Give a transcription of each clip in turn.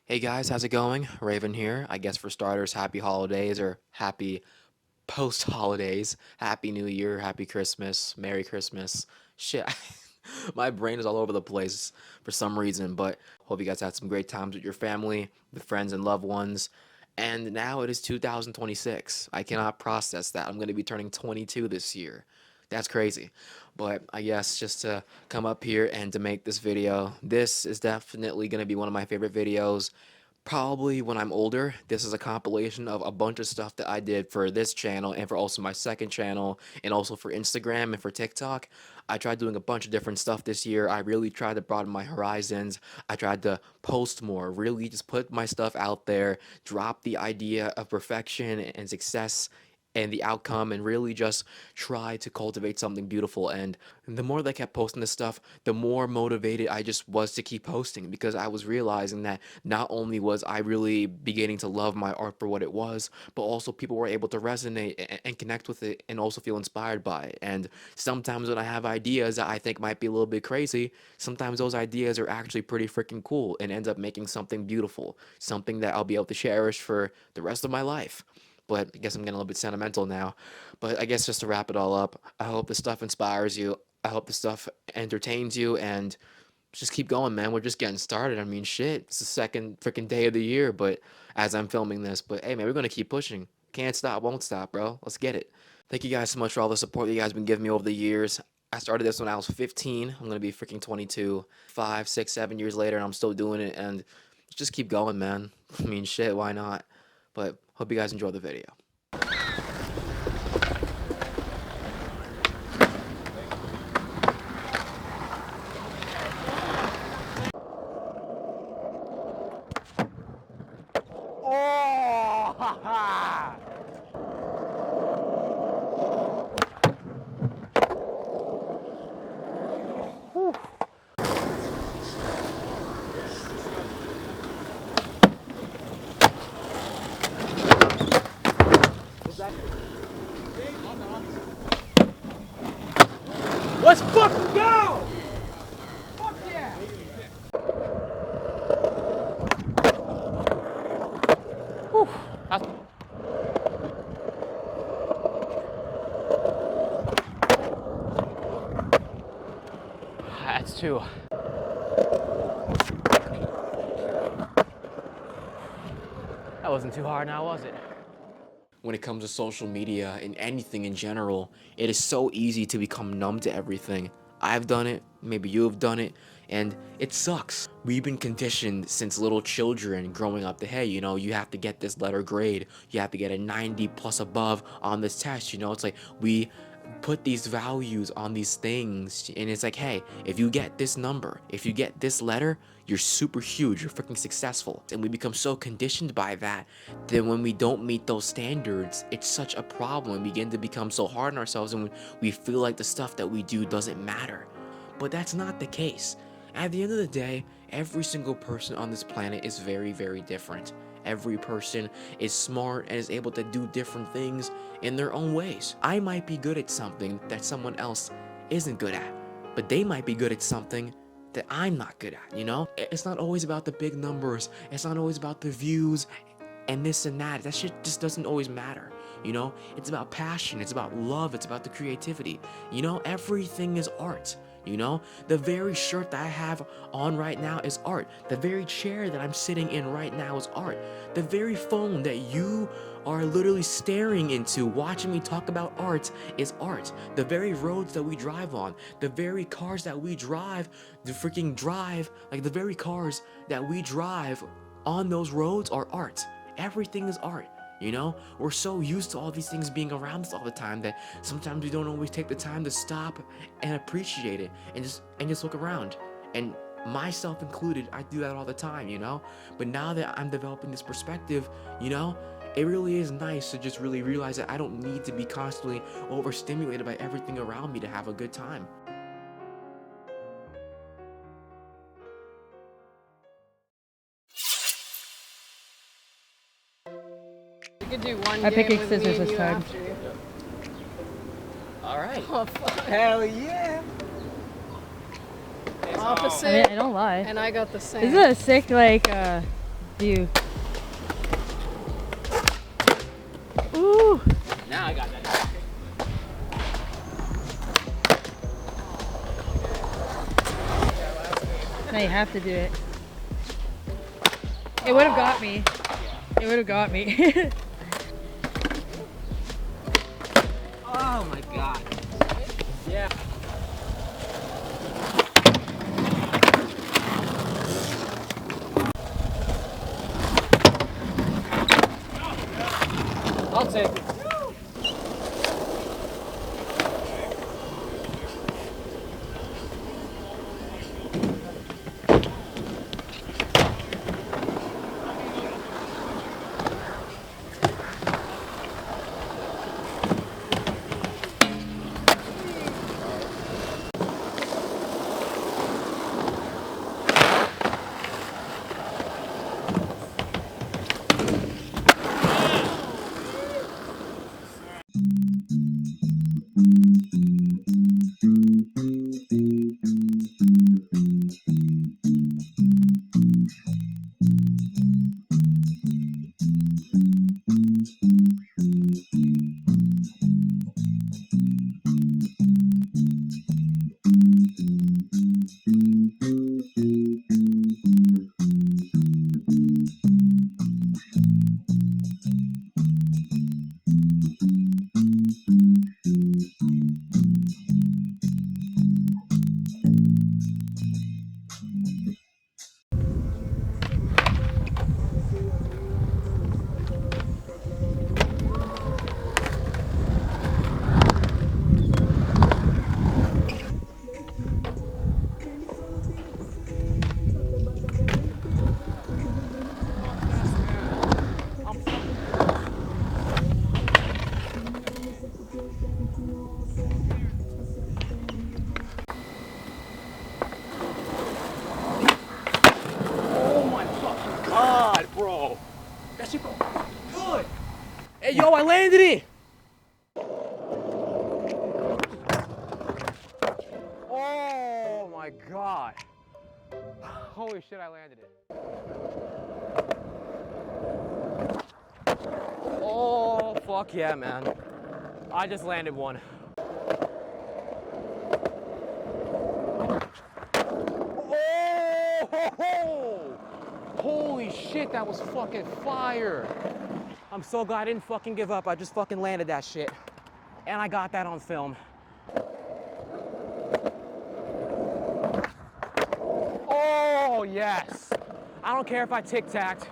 Hey guys, how's it going? Raven here. I guess for starters, happy holidays or happy post holidays. Happy New Year, happy Christmas, Merry Christmas. Shit, my brain is all over the place for some reason, but hope you guys had some great times with your family, with friends and loved ones. And now it is 2026. I cannot process that. I'm going to be turning 22 this year. That's crazy. But I guess just to come up here and to make this video, this is definitely going to be one of my favorite videos. Probably when I'm older. This is a compilation of a bunch of stuff that I did for this channel and for also my second channel and also for Instagram and for TikTok. I tried doing a bunch of different stuff this year. I really tried to broaden my horizons. I tried to post more, really just put my stuff out there, drop the idea of perfection and success and the outcome and really just try to cultivate something beautiful. And the more that I kept posting this stuff, the more motivated I just was to keep posting because I was realizing that not only was I really beginning to love my art for what it was, but also people were able to resonate and connect with it and also feel inspired by it. And sometimes when I have ideas that I think might be a little bit crazy, sometimes those ideas are actually pretty freaking cool and end up making something beautiful, something that I'll be able to cherish for the rest of my life. But I guess I'm getting a little bit sentimental now. But I guess just to wrap it all up, I hope this stuff inspires you. I hope this stuff entertains you and just keep going, man. We're just getting started. I mean, shit, it's the second freaking day of the year, but as I'm filming this, but hey, man, we're gonna keep pushing. Can't stop, won't stop, bro. Let's get it. Thank you guys so much for all the support that you guys been giving me over the years. I started this when I was 15. I'm gonna be freaking 22. 5, 6, 7 years later, and I'm still doing it. And just keep going, man. I mean, shit, why not? But hope you guys enjoy the video. Oh, ha ha! Let's fucking go! Fuck yeah! Whew. That's two. That wasn't too hard now, was it? When it comes to social media and anything in general, it is so easy to become numb to everything. I've done it, maybe you have done it, and it sucks. We've been conditioned since little children growing up that, hey, you have to get this letter grade, you have to get a 90 plus above on this test, it's like we put these values on these things and it's like, hey, if you get this number, if you get this letter, you're super huge, you're freaking successful. And we become so conditioned by that when we don't meet those standards, it's such a problem. We begin to become so hard on ourselves and we feel like the stuff that we do doesn't matter. But that's not the case. At the end of the day, every single person on this planet is very, very different. Every person is smart and is able to do different things in their own ways. I might be good at something that someone else isn't good at, but they might be good at something that I'm not good at. It's not always about the big numbers. It's not always about the views and this and that. That shit just doesn't always matter. It's about passion. It's about love. It's about the creativity. Everything is art. The very shirt that I have on right now is art. The very chair that I'm sitting in right now is art. The very phone that you are literally staring into, watching me talk about art, is art. The very roads that we drive on, the very cars that we drive, like the very cars that we drive on those roads are art. Everything is art. We're so used to all these things being around us all the time that sometimes we don't always take the time to stop and appreciate it and just look around. And myself included, I do that all the time, But now that I'm developing this perspective, it really is nice to just really realize that I don't need to be constantly overstimulated by everything around me to have a good time. You could do one I game pick with scissors me and this you time. after you. All right. Oh, fuck. Hell yeah! Opposite. I mean, I don't lie. And I got the same. Isn't it a sick, you. Ooh. Now I got that. Now you have to do it. It would have got me. It would have got me. Oh my god. Yeah. I'll take it. God, bro. That shit go good. Hey, yo, I landed it. Oh my God. Holy shit, I landed it. Oh, fuck yeah, man. I just landed one. Oh! Holy shit, that was fucking fire. I'm so glad I didn't fucking give up. I just fucking landed that shit. And I got that on film. Oh, yes. I don't care if I tic-tacked.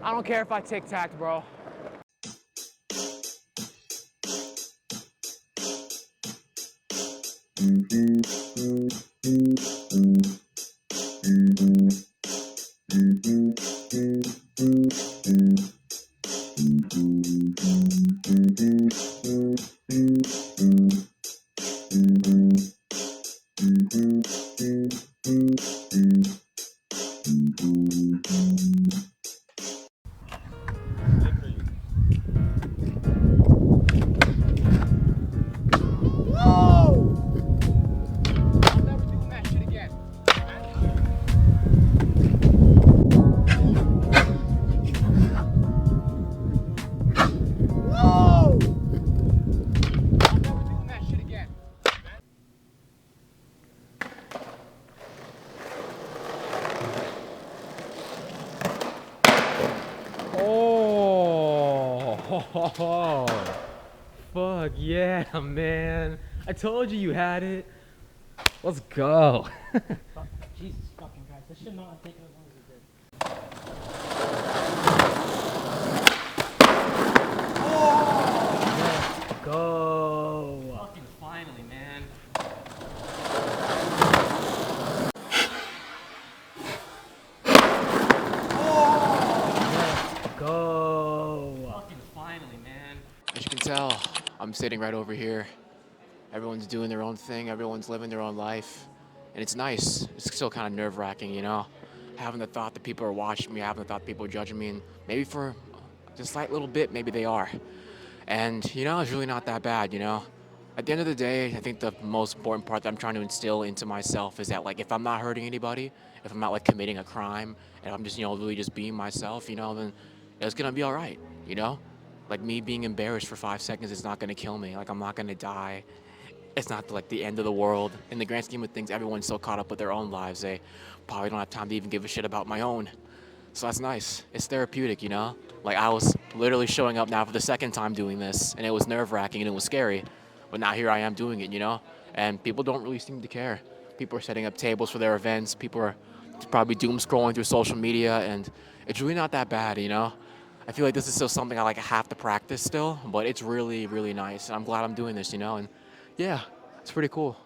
I don't care if I tic-tacked, bro. Oh, fuck yeah, man. I told you had it. Let's go. Jesus fucking Christ. This should not have taken as long as it did. Let's go. Fucking finally, man. Go. Fucking finally, man. As you can tell, I'm sitting right over here. Everyone's doing their own thing. Everyone's living their own life. And it's nice. It's still kind of nerve-wracking, you know? Having the thought that people are watching me, having the thought that people are judging me, and maybe for just a slight little bit, maybe they are. And, you know, it's really not that bad, you know? At the end of the day, I think the most important part that I'm trying to instill into myself is that, like, if I'm not hurting anybody, if I'm not like committing a crime, and I'm just, really just being myself, then it's gonna be all right, you know? Like, me being embarrassed for 5 seconds is not gonna kill me. Like, I'm not gonna die. It's not like the end of the world. In the grand scheme of things, everyone's so caught up with their own lives, they probably don't have time to even give a shit about my own. So that's nice. It's therapeutic, Like, I was literally showing up now for the second time doing this, and it was nerve-wracking and it was scary. But now here I am doing it, And people don't really seem to care. People are setting up tables for their events. People are probably doom scrolling through social media, and it's really not that bad, I feel like this is still something I like have to practice still, but it's really, really nice. And I'm glad I'm doing this, And yeah, it's pretty cool.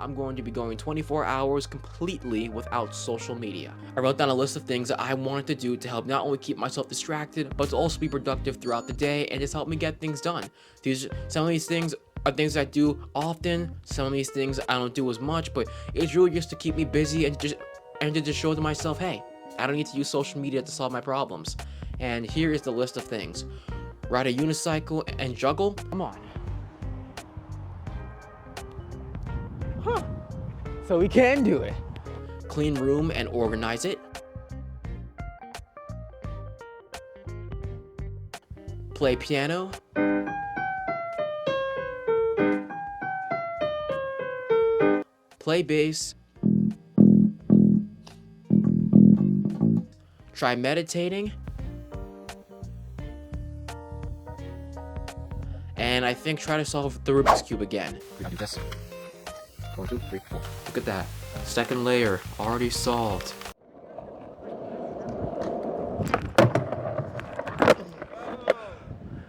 I'm going to be going 24 hours completely without social media. I wrote down a list of things that I wanted to do to help not only keep myself distracted, but to also be productive throughout the day and just help me get things done. Some of these things are things I do often, some of these things I don't do as much, but it's really just to keep me busy and to just show to myself, hey, I don't need to use social media to solve my problems. And here is the list of things. Ride a unicycle and juggle. Come on. Huh. So we can do it. Clean room and organize it. Play piano. Play bass. Try meditating. And I think try to solve the Rubik's Cube again. We gotta do this. 1, 2, 3, 4. Look at that. Second layer already solved.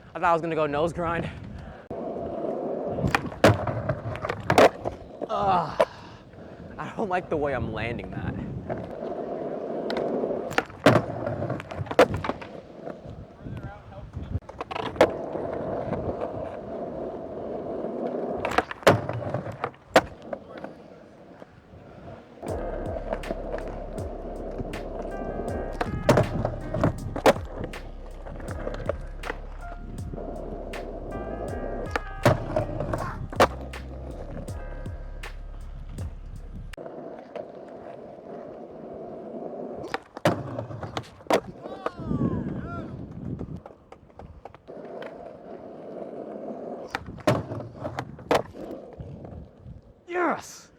I thought I was gonna go nose grind. I don't like the way I'm landing that. Yes!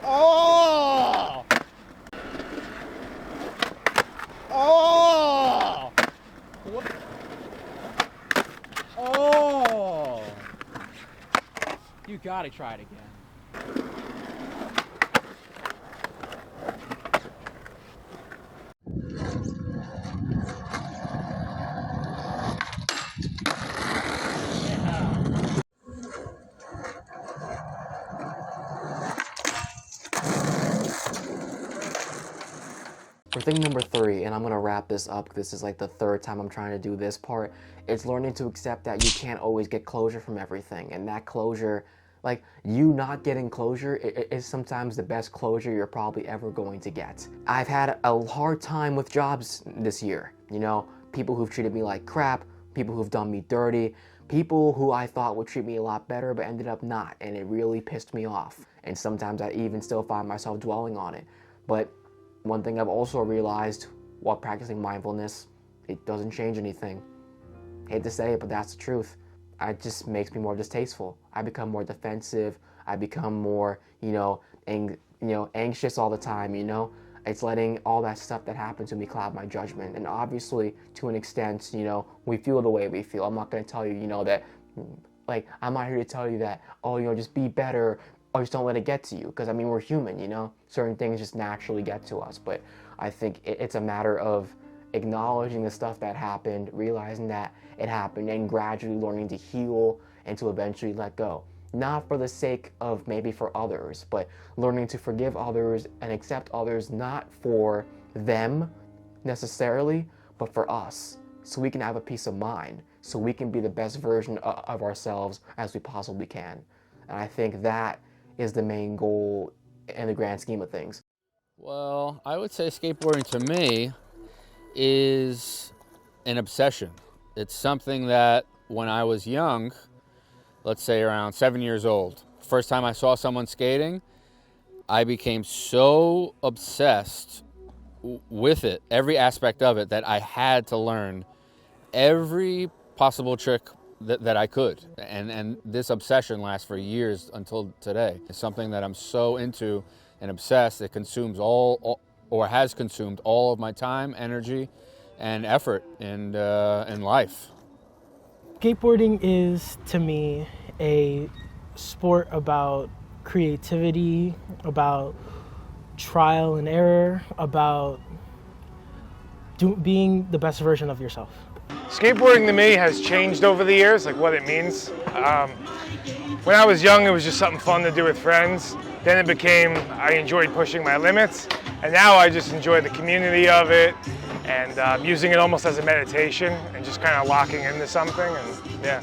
Oh! Oh! What? Oh! You gotta try it again. For thing number 3, and I'm gonna wrap this up, this is like the 3rd time I'm trying to do this part, it's learning to accept that you can't always get closure from everything, and that closure, like, you not getting closure is sometimes the best closure you're probably ever going to get. I've had a hard time with jobs this year, people who've treated me like crap, people who've done me dirty, people who I thought would treat me a lot better but ended up not, and it really pissed me off, and sometimes I even still find myself dwelling on it. But one thing I've also realized while practicing mindfulness, it doesn't change anything. Hate to say it, but that's the truth. It just makes me more distasteful. I become more defensive. I become more, anxious all the time, It's letting all that stuff that happened to me cloud my judgment. And obviously, to an extent, we feel the way we feel. I'm not going to tell you, that, like, I'm not here to tell you that, just be better, or just don't let it get to you, because we're human, certain things just naturally get to us. But I think it's a matter of acknowledging the stuff that happened, realizing that it happened, and gradually learning to heal and to eventually let go. Not for the sake of maybe for others, but learning to forgive others and accept others, not for them necessarily, but for us, so we can have a peace of mind, so we can be the best version of ourselves as we possibly can. And I think that is the main goal in the grand scheme of things. Well, I would say skateboarding to me is an obsession. It's something that when I was young, let's say around 7 years old, first time I saw someone skating, I became so obsessed with it, every aspect of it, that I had to learn every possible trick that I could. And this obsession lasts for years until today. It's something that I'm so into and obsessed, it consumes all or has consumed all of my time, energy, and effort in life. Skateboarding is, to me, a sport about creativity, about trial and error, about being the best version of yourself. Skateboarding to me has changed over the years, like what it means. When I was young, it was just something fun to do with friends. Then it became, I enjoyed pushing my limits. And now I just enjoy the community of it and using it almost as a meditation and just kind of locking into something, and yeah.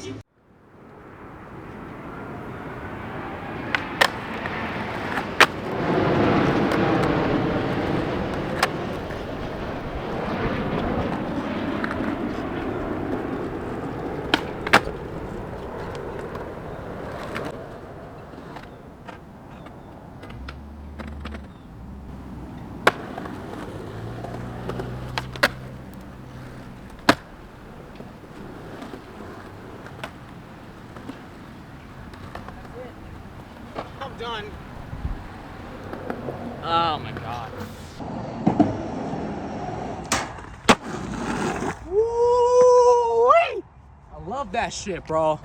I'm done. Oh my god. Woo-wee! I love that shit, bro.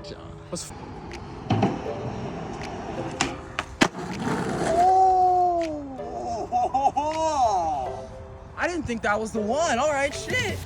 I didn't think that was the one. All right, shit.